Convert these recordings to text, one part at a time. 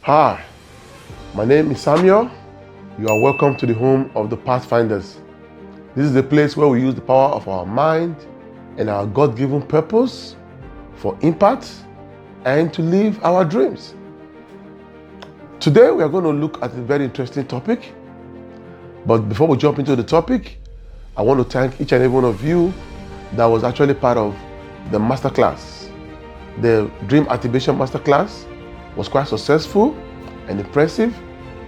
Hi, my name is Samuel. You are welcome to the home of the Pathfinders. This is the place where we use the power of our mind and our God-given purpose for impact and to live our dreams. Today we are going to look at a very interesting topic. But before we jump into the topic, I want to thank each and every one of you that was actually part of the masterclass. The Dream Activation Masterclass was quite successful and impressive,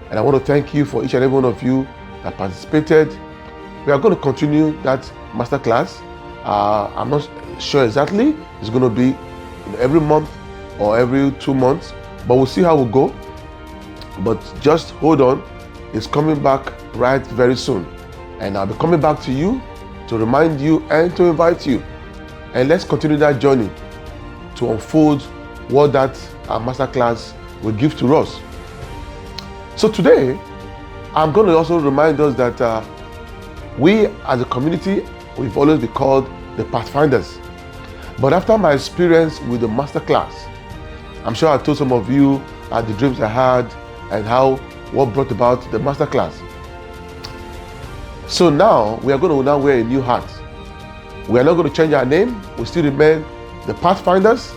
and I want to thank you for each and every one of you that participated. We are going to continue that masterclass. I'm not sure exactly. It's going to be every month or every 2 months, but we'll see how we go. But just hold on, it's coming back right very soon, and I'll be coming back to you to remind you and to invite you, and let's continue that journey to unfold what that masterclass will give to us. So today, I'm going to also remind us that we as a community, we've always been called the Pathfinders. But after my experience with the masterclass, I'm sure I told some of you the dreams I had and what brought about the masterclass. So now we are going to now wear a new hat. We are not going to change our name. We still remain the Pathfinders.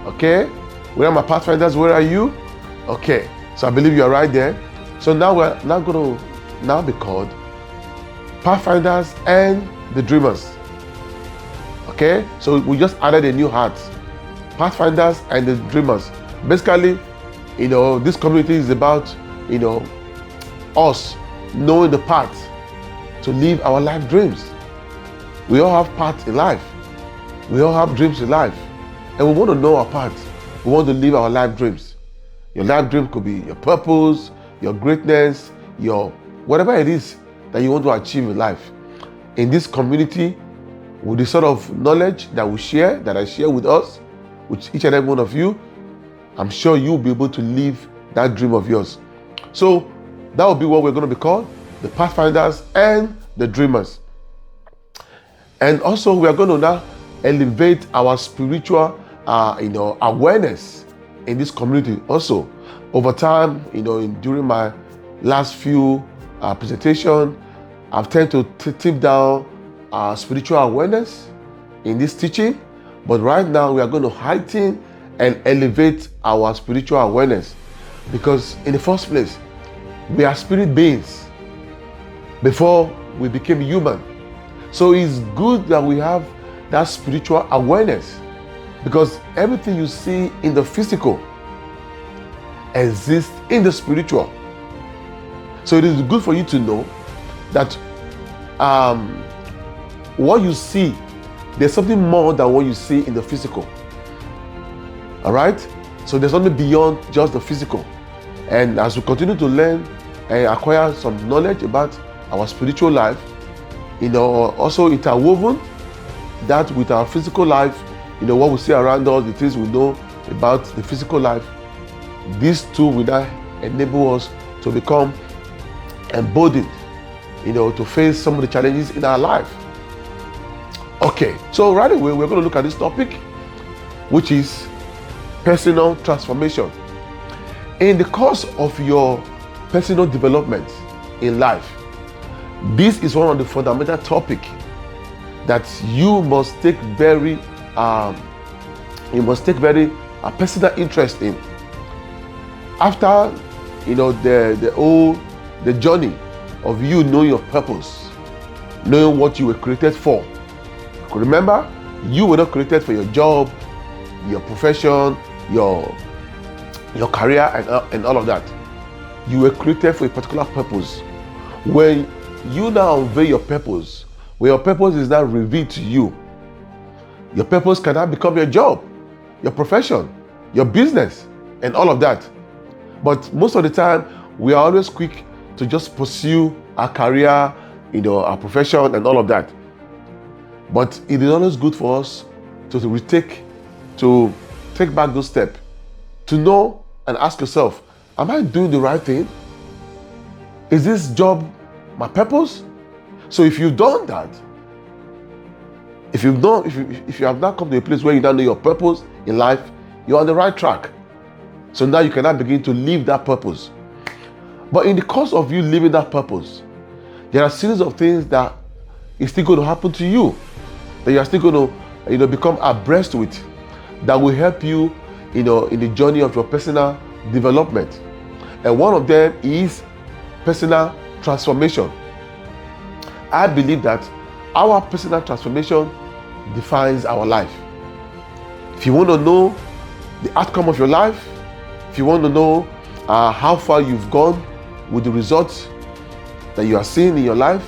Okay? Where are my Pathfinders? Where are you? Okay. So I believe you are right there. So now we're now going to be called Pathfinders and the Dreamers. Okay? So we just added a new hat. Pathfinders and the Dreamers. Basically, this community is about, us knowing the path to live our life dreams. We all have paths in life. We all have dreams in life. And we want to know our path. We want to live our life dreams. Your life dream could be your purpose, your greatness, your whatever it is that you want to achieve in life. In this community, with the sort of knowledge that we share, that I share with us, with each and every one of you, I'm sure you'll be able to live that dream of yours. So that will be what we're going to be called, the Pathfinders and the Dreamers. And also we are going to now elevate our spiritual awareness in this community also. Over time, during my last few presentations, I've tended to tip down spiritual awareness in this teaching. But right now we are going to heighten and elevate our spiritual awareness, because in the first place, we are spirit beings before we became human. So it's good that we have that spiritual awareness, because everything you see in the physical exists in the spiritual. So it is good for you to know that what you see, there's something more than what you see in the physical. All right? So there's something beyond just the physical. And as we continue to learn and acquire some knowledge about our spiritual life, also interwoven that with our physical life, what we see around us, the things we know about the physical life, these two will now enable us to become embodied, to face some of the challenges in our life. Okay, so right away, we're going to look at this topic, which is personal transformation. In the course of your personal development in life, this is one of the fundamental topics that you must take very personal interest in. After the journey of you knowing your purpose, knowing what you were created for. Remember, you were not created for your job, your profession, your career, and all of that. You were created for a particular purpose. When you now unveil your purpose, when your purpose is now revealed to you, your purpose can now become your job, your profession, your business, and all of that. But most of the time, we are always quick to just pursue our career, our profession, and all of that. But it is always good for us to take back those steps, to know and ask yourself, am I doing the right thing? Is this job my purpose? So if you've done that, if you have not come to a place where you don't know your purpose in life, you're on the right track. So now you cannot begin to live that purpose. But in the course of you living that purpose, there are a series of things that is still going to happen to you, that you are still going to, become abreast with, that will help you, in the journey of your personal development. And one of them is personal transformation. I believe that our personal transformation defines our life. If you want to know the outcome of your life, if you want to know how far you've gone with the results that you are seeing in your life,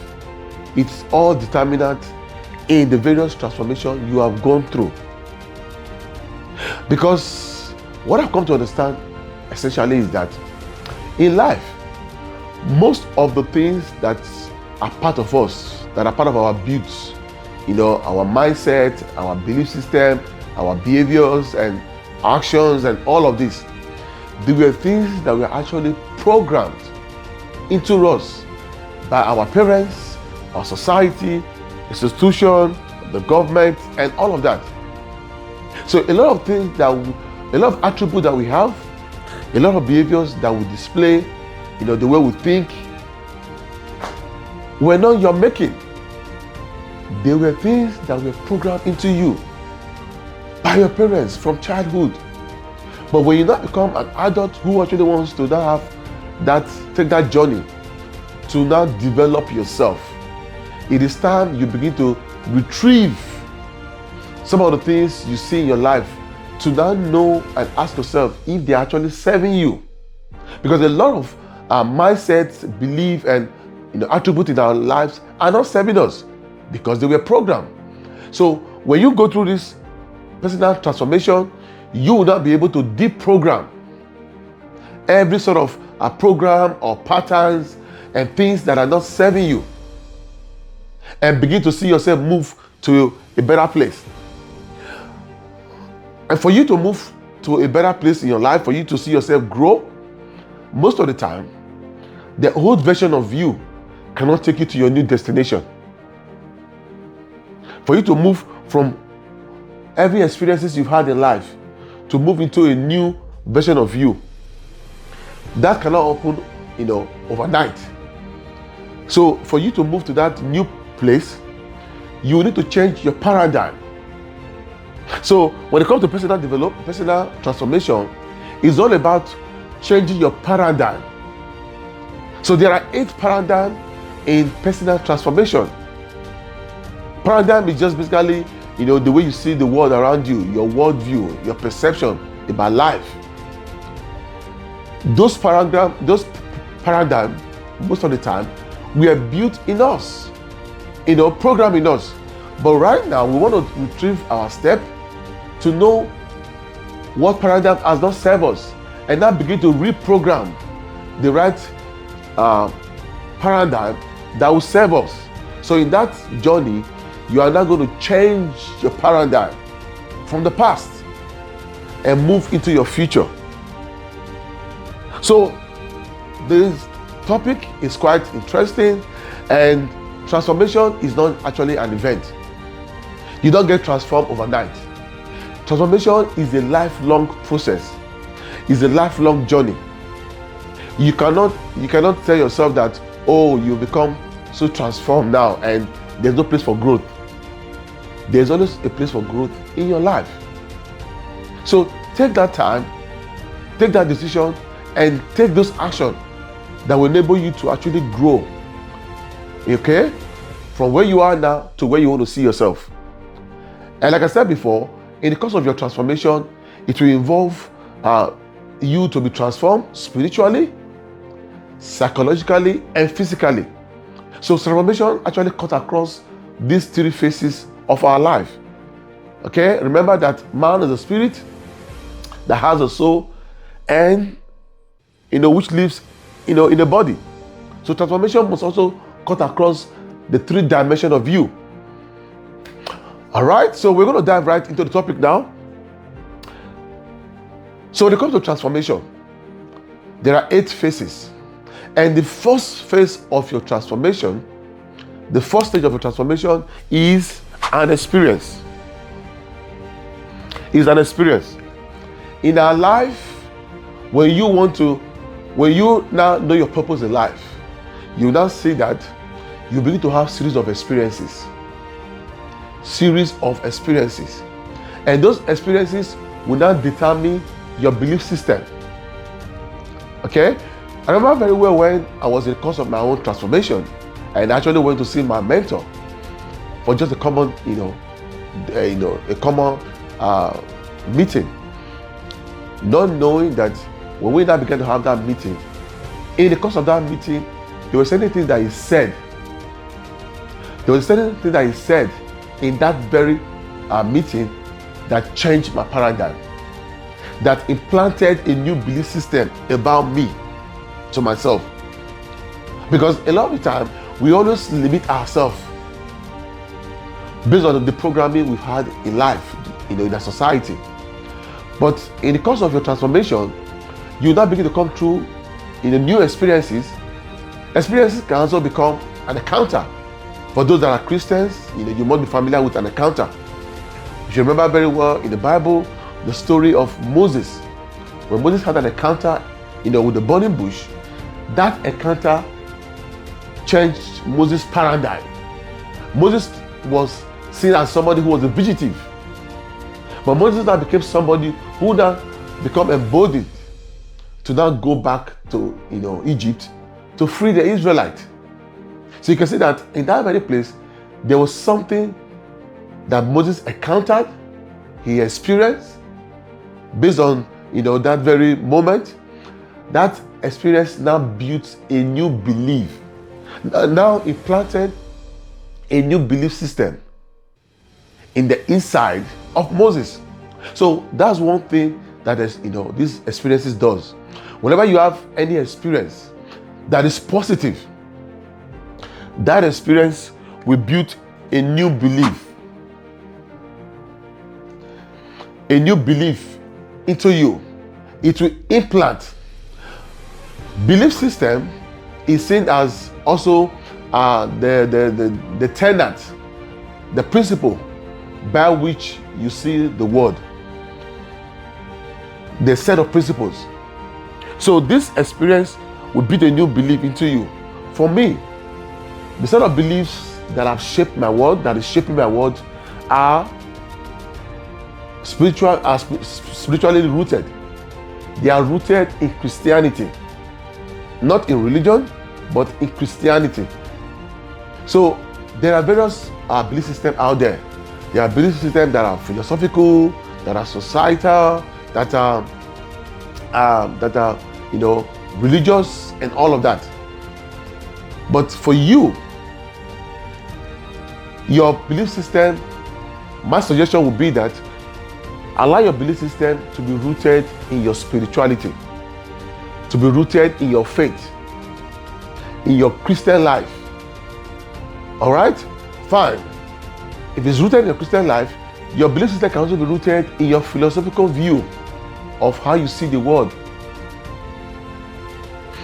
it's all determinant in the various transformations you have gone through. Because what I've come to understand essentially is that in life, most of the things that are part of us, that are part of our builds, our mindset, our belief system, our behaviors and actions and all of this, they were things that were actually programmed into us by our parents, our society, institution, the government, and all of that. So a lot of things a lot of attributes that we have, a lot of behaviors that we display, the way we think, were not your making. They were things that were programmed into you by your parents from childhood. But when you now become an adult who actually wants to now take that journey to now develop yourself, it is time you begin to retrieve some of the things you see in your life to now know and ask yourself if they're actually serving you. Because a lot of our mindsets, belief, and attributes in our lives are not serving us because they were programmed. So when you go through this personal transformation, you will not be able to deprogram every sort of a program or patterns and things that are not serving you, and begin to see yourself move to a better place. And for you to move to a better place in your life, for you to see yourself grow, most of the time, the old version of you cannot take you to your new destination. For you to move from every experiences you've had in life to move into a new version of you, that cannot happen, overnight. So for you to move to that new place, you need to change your paradigm. So when it comes to personal transformation, it's all about changing your paradigm. So there are 8 paradigms in personal transformation. Paradigm is just basically, the way you see the world around you, your worldview, your perception about life. Those paradigms, most of the time, we are built in us, programmed in us. But right now, we want to retrieve our step to know what paradigm has not served us, and now begin to reprogram the right paradigm that will serve us. So in that journey, you are now going to change your paradigm from the past and move into your future. So this topic is quite interesting, and transformation is not actually an event. You don't get transformed overnight. Transformation is a lifelong process. It's a lifelong journey. You cannot tell yourself that, you become so transformed now and there's no place for growth. There's always a place for growth in your life. So take that time, take that decision, and take those actions that will enable you to actually grow. Okay? From where you are now to where you want to see yourself. And like I said before, in the course of your transformation, it will involve you to be transformed spiritually, psychologically, and physically. So transformation actually cuts across these 3 phases of our life. Okay? Remember that man is a spirit that has a soul and which lives in the body. So transformation must also cut across the 3 dimensions of you. All right, so we're going to dive right into the topic now. So when it comes to transformation, there are 8 phases. And the first phase of your transformation, the first stage of your transformation is an experience. Is an experience. In our life, When you now know your purpose in life, you now see that you begin to have series of experiences. And those experiences will now determine your belief system. Okay? I remember very well when I was in the course of my own transformation, and I actually went to see my mentor for just a common, meeting. Not knowing that when we now began to have that meeting, in the course of that meeting, there were certain things that he said. In that very meeting that changed my paradigm, that implanted a new belief system about me to myself. Because a lot of the time, we always limit ourselves based on the programming we've had in life, in our society. But in the course of your transformation, you now begin to come through in the new experiences. Experiences can also become an encounter. For those that are Christians, you must be familiar with an encounter. If you remember very well in the Bible, the story of Moses. When Moses had an encounter, with the burning bush, that encounter changed Moses' paradigm. Moses was seen as somebody who was a fugitive. But Moses now became somebody who now become embodied to now go back to Egypt to free the Israelites. So you can see that in that very place, there was something that Moses encountered, he experienced, based on that very moment. That experience now built a new belief. Now it planted a new belief system in the inside of Moses. So that's one thing that these experiences does. Whenever you have any experience that is positive, that experience will build a new belief. A new belief into you. It will implant. Belief system is seen as also the tenet, the principle by which you see the world. The set of principles. So this experience will build a new belief into you. For me, the set of beliefs that have shaped my world, that is shaping my world, are spiritually rooted. They are rooted in Christianity. Not in religion, but in Christianity. So there are various belief systems out there. There are belief systems that are philosophical, that are societal, that are religious, and all of that. But for you, your belief system, my suggestion would be that allow your belief system to be rooted in your spirituality, to be rooted in your faith, in your Christian life. All right? Fine. If it's rooted in your Christian life, your belief system can also be rooted in your philosophical view of how you see the world.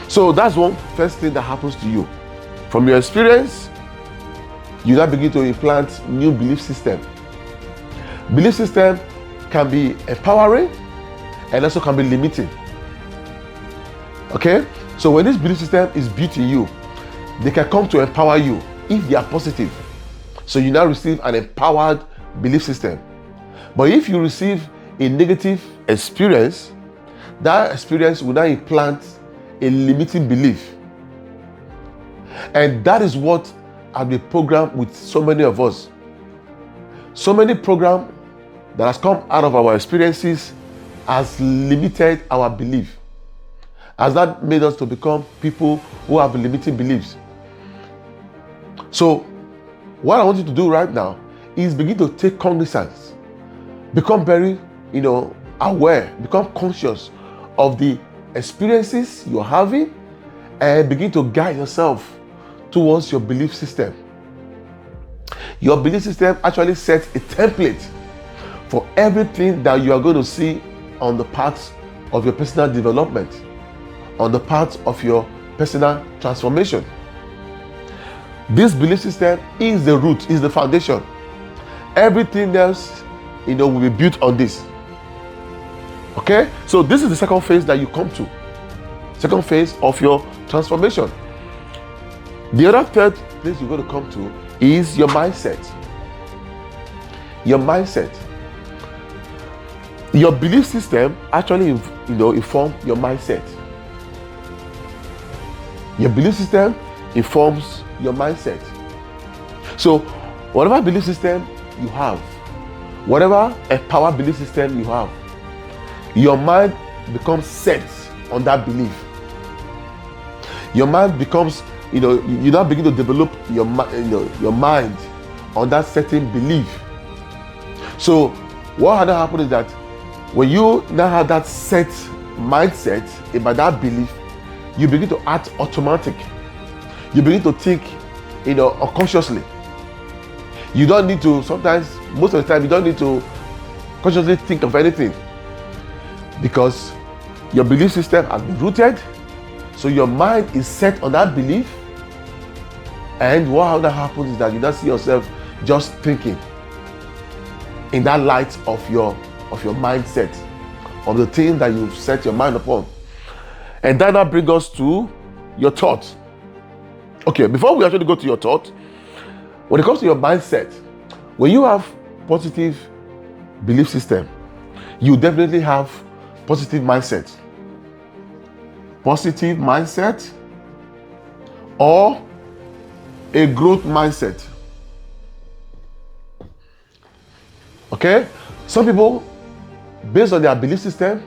So that's one first thing that happens to you. From your experience, you now begin to implant new belief system. Belief system can be empowering and also can be limiting. Okay? So when this belief system is built in you, they can come to empower you if they are positive. So you now receive an empowered belief system. But if you receive a negative experience, that experience will now implant a limiting belief. And that is what has been programmed with so many of us. So many programs that has come out of our experiences has limited our belief. Has that made us to become people who have limiting beliefs? So what I want you to do right now is begin to take cognizance. Become very, aware. Become conscious of the experiences you're having and begin to guide yourself towards your belief system. Your belief system actually sets a template for everything that you are going to see on the path of your personal development, on the path of your personal transformation. This belief system is the root, is the foundation. Everything else, will be built on this. Okay? So this is the second phase that you come to. Second phase of your transformation. The other third place you're going to come to is your mindset. Your mindset. Your belief system actually, inform your mindset. Your belief system informs your mindset. So, whatever belief system you have, whatever empowered belief system you have, your mind becomes set on that belief. Your mind becomes, you now begin to develop your mind on that certain belief. So, what had happened is that when you now have that set mindset about that belief, you begin to act automatic. You begin to think, unconsciously. You don't need to, sometimes, most of the time, you don't need to consciously think of anything, because your belief system has been rooted. So your mind is set on that belief. And what happens is that you don't see yourself just thinking in that light of your mindset, of the thing that you've set your mind upon. And that now brings us to your thoughts. Okay, before we actually go to your thought, when it comes to your mindset, when you have positive belief system, you definitely have positive mindset. Positive mindset or a growth mindset. Okay? Some people, based on their belief system,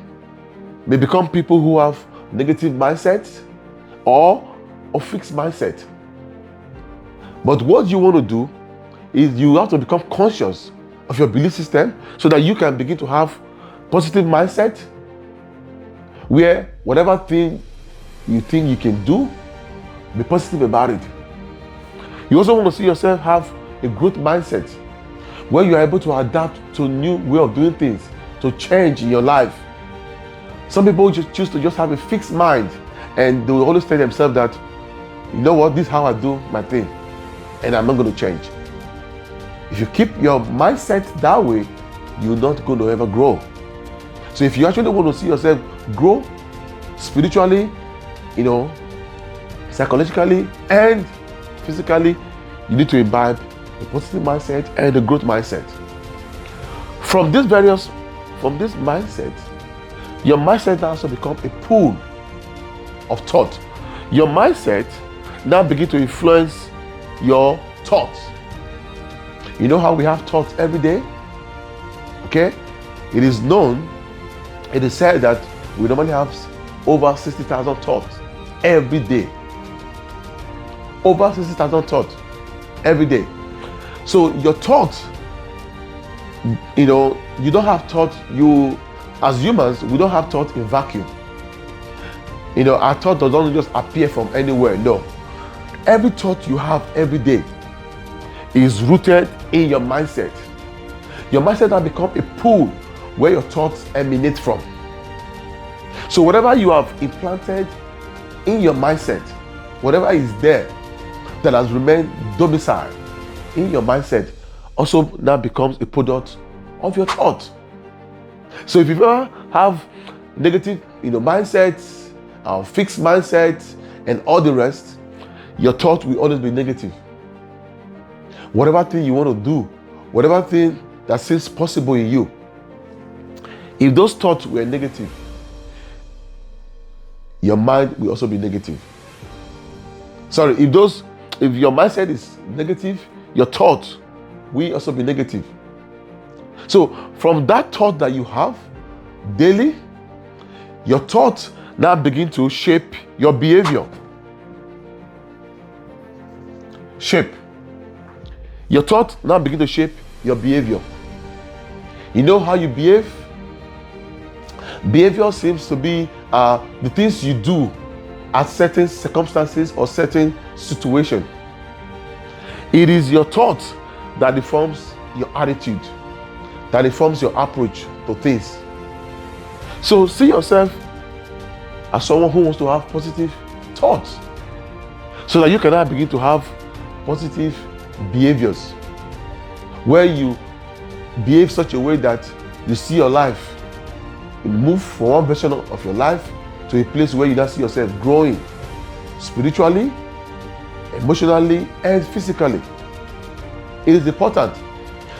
may become people who have negative mindset or a fixed mindset. But what you want to do is you have to become conscious of your belief system so that you can begin to have positive mindset, where whatever thing you think you can do, be positive about it. You also want to see yourself have a growth mindset, where you are able to adapt to a new way of doing things, to change in your life. Some people just choose to just have a fixed mind, and they will always tell themselves that, you know what, this is how I do my thing, and I'm not going to change. If you keep your mindset that way, you're not going to ever grow. So if you actually want to see yourself grow spiritually, psychologically and physically, you need to imbibe a positive mindset and a growth mindset. From this mindset, your mindset now also becomes a pool of thought. Your mindset now begins to influence your thoughts. You know how we have thoughts every day? Okay? It is said that we normally have over 60,000 thoughts every day. Over 60,000 thoughts every day. So your thoughts, you don't have thoughts. As humans, we don't have thoughts in vacuum. Our thought doesn't just appear from anywhere. No. Every thought you have every day is rooted in your mindset. Your mindset has become a pool where your thoughts emanate from. So whatever you have implanted in your mindset, whatever is there that has remained domiciled in your mindset, also now becomes a product of your thoughts. So if you ever have negative mindsets, fixed mindsets, and all the rest, your thought will always be negative. Whatever thing you want to do, whatever thing that seems possible in you, if those thoughts were negative, your mind will also be negative. Sorry, if your mindset is negative, your thoughts will also be negative. So from that thought that you have daily, your thoughts now begin to shape your behavior. Your thoughts now begin to shape your behavior. You know how you behave? Behavior seems to be the things you do at certain circumstances or certain situation. It is your thoughts that informs your attitude, that informs your approach to things. So see yourself as someone who wants to have positive thoughts, so that you can now begin to have positive behaviors, where you behave such a way that you see your life You move from one version of your life to a place where you now see yourself growing spiritually, emotionally, and physically. It is important.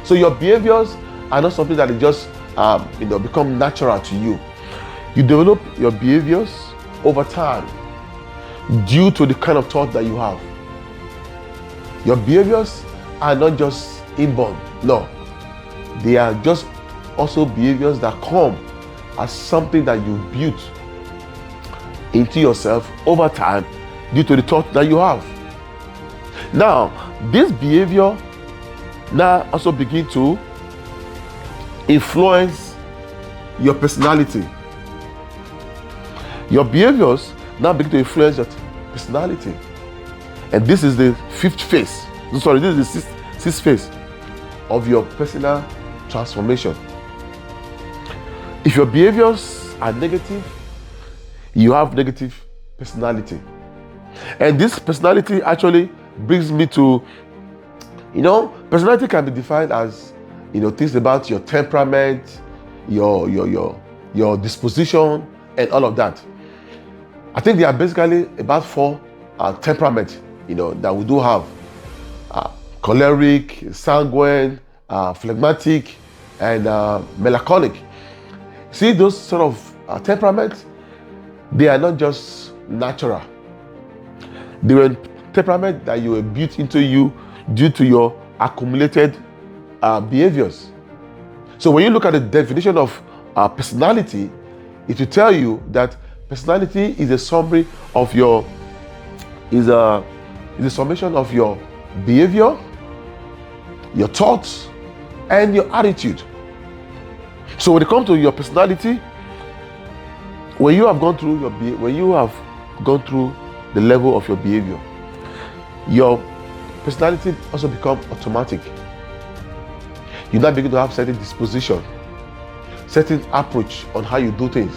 So your behaviors are not something that is just become natural to you. You develop your behaviors over time due to the kind of thought that you have. Your behaviors are not just inborn. No. They are just also behaviors that come as something that you built into yourself over time due to the thought that you have. Now, this behavior now also begin to influence your personality. Your behaviors now begin to influence your personality. And this is the fifth phase. Sorry, this is the sixth phase of your personal transformation. If your behaviors are negative, you have negative personality. And this personality actually brings me to, personality can be defined as, things about your temperament, your disposition, and all of that. I think there are basically about 4 temperaments, that we do have. Choleric, sanguine, phlegmatic, and melancholic. See, those sort of temperaments, they are not just natural. They were temperament that you were built into you due to your accumulated behaviors. So when you look at the definition of personality, it will tell you that personality is a summary of is a summation of your behavior, your thoughts, and your attitude. So when it comes to your personality, when you have gone through the level of your behavior, your personality also becomes automatic. You now begin to have certain disposition, certain approach on how you do things.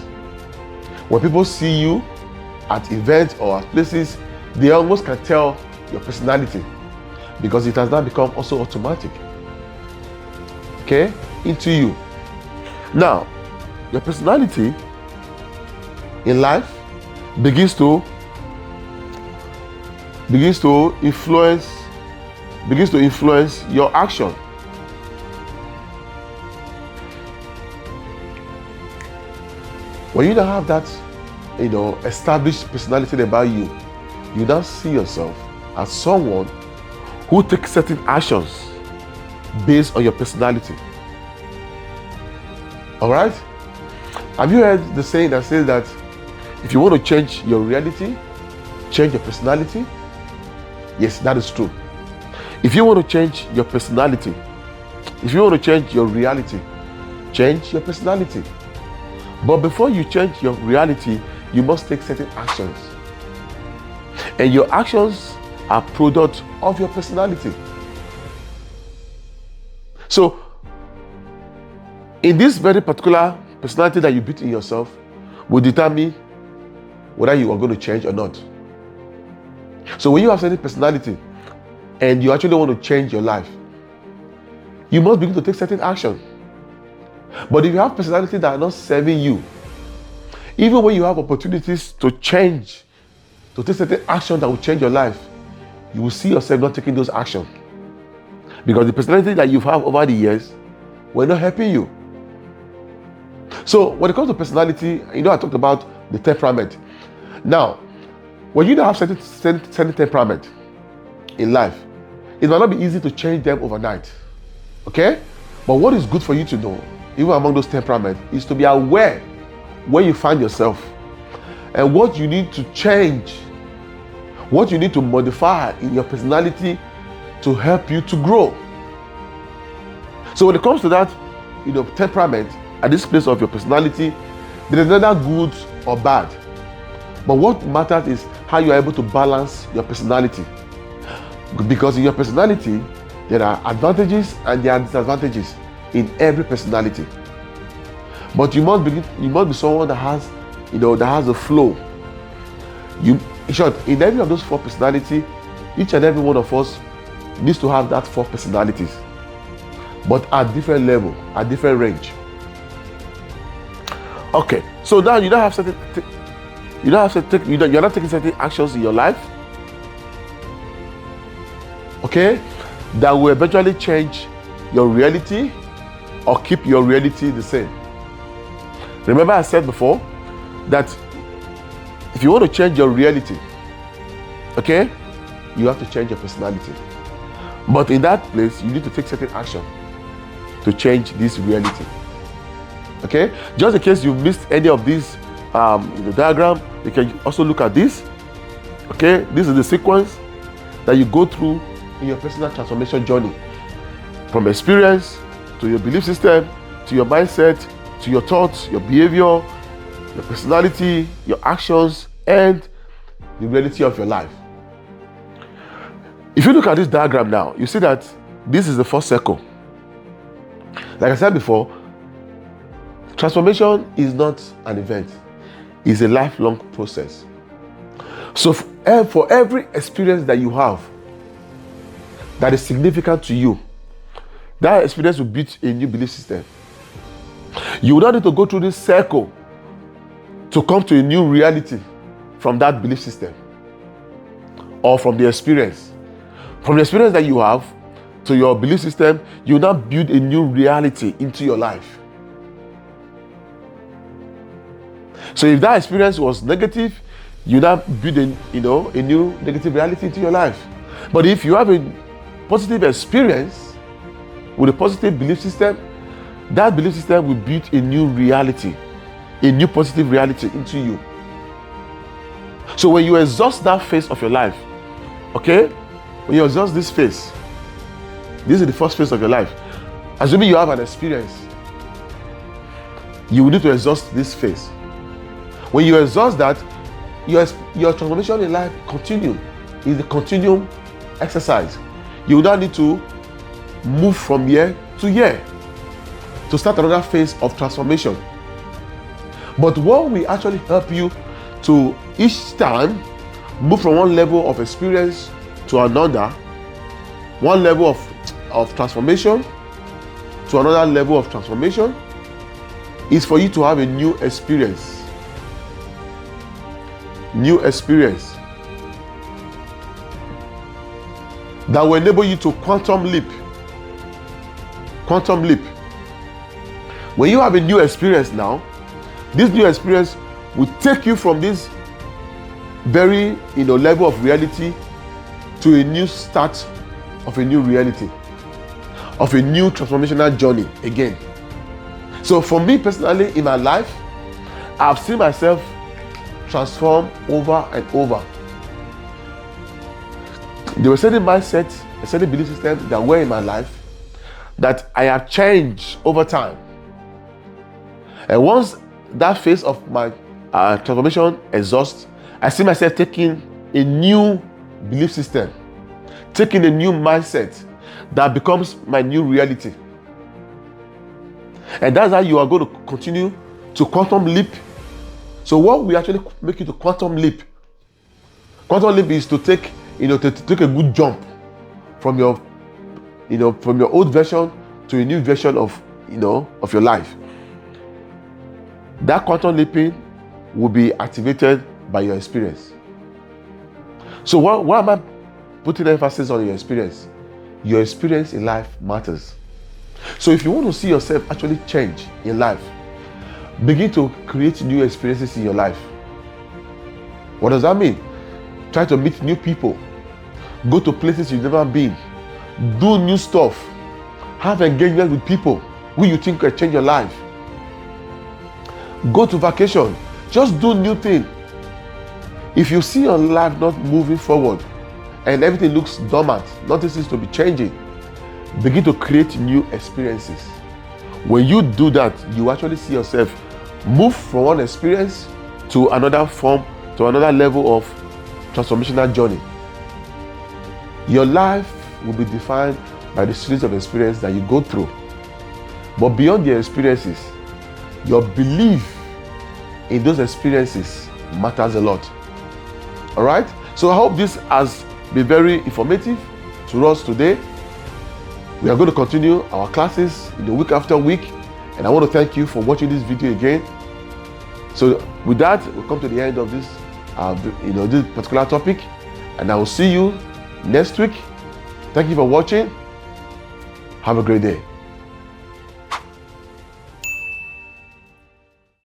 When people see you at events or at places, they almost can tell your personality because it has now become also automatic, into you. Now, your personality in life begins to influence your action. When you don't have that, established personality about you, you now see yourself as someone who takes certain actions based on your personality. All right? Have you heard the saying that says that if you want to change your reality, change your personality? Yes, that is true. If you want to change your personality, if you want to change your reality, change your personality. But before you change your reality, you must take certain actions. And your actions are product of your personality. So, in this very particular personality that you built in yourself will determine whether you are going to change or not. So when you have certain personality and you actually want to change your life, you must begin to take certain action. But if you have personality that are not serving you, even when you have opportunities to change, to take certain action that will change your life, you will see yourself not taking those actions. Because the personality that you have over the years were not helping you. So when it comes to personality, I talked about the temperament. Now, when you don't have certain temperament in life, it might not be easy to change them overnight. Okay? But what is good for you to know, even among those temperaments, is to be aware where you find yourself and what you need to change, what you need to modify in your personality to help you to grow. So when it comes to that, temperament at this place of your personality, there is neither good or bad. But what matters is how you are able to balance your personality. Because in your personality, there are advantages and there are disadvantages in every personality. But you must be someone that has, that has a flow. In short, in every of those 4 personalities, each and every one of us needs to have that 4 personalities, but at different level, at different range. Okay, so now you don't have certain, you're not taking certain actions in your life, okay, that will eventually change your reality or keep your reality the same. Remember I said before that if you want to change your reality, okay, you have to change your personality. But in that place, you need to take certain action to change this reality. Okay, just in case you missed any of these in the diagram, you can also look at this. Okay, this is the sequence that you go through in your personal transformation journey, from experience to your belief system, to your mindset, to your thoughts, your behavior, your personality, your actions, and the reality of your life. If you look at this diagram now, you see that this is the first circle. Like I said before, transformation is not an event, it's a lifelong process. So for every experience that you have that is significant to you, that experience will build a new belief system. You will not need to go through this circle to come to a new reality from that belief system or from the experience. From the experience that you have to your belief system, you will now build a new reality into your life. So if that experience was negative, you now build a new negative reality into your life. But if you have a positive experience with a positive belief system, that belief system will build a new reality, a new positive reality into you. So when you exhaust that phase of your life, okay, when you exhaust this phase, this is the first phase of your life. Assuming you have an experience, you will need to exhaust this phase. When you exhaust that, your transformation in life continue. It's a continuum exercise. You will now need to move from year to year to start another phase of transformation. But what will actually help you to each time move from one level of experience to another, one level of transformation to another level of transformation, is for you to have a new experience. New experience that will enable you to quantum leap. Quantum leap. When you have a new experience now, this new experience will take you from this very level of reality to a new start of a new reality, of a new transformational journey again. So for me personally in my life, I've seen myself transform over and over. There were certain mindset, a certain belief system that were in my life that I have changed over time. And once that phase of my transformation exhausts, I see myself taking a new belief system, taking a new mindset that becomes my new reality. And that's how you are going to continue to quantum leap. So what will actually make you to quantum leap? Quantum leap is to take, to take a good jump from your, from your old version to a new version of, of your life. That quantum leaping will be activated by your experience. So why am I putting emphasis on your experience? Your experience in life matters. So if you want to see yourself actually change in life, begin to create new experiences in your life. What does that mean? Try to meet new people. Go to places you've never been. Do new stuff. Have engagement with people who you think can change your life. Go to vacation. Just do new things. If you see your life not moving forward and everything looks dormant, nothing seems to be changing, begin to create new experiences. When you do that, you actually see yourself move from one experience to another form, to another level of transformational journey. Your life will be defined by the series of experiences that you go through. But beyond the experiences, your belief in those experiences matters a lot. All right? So I hope this has been very informative to us today. We are going to continue our classes in the week after week. And I want to thank you for watching this video again. So with that, we'll come to the end of this, this particular topic, and I will see you next week. Thank you for watching. Have a great day.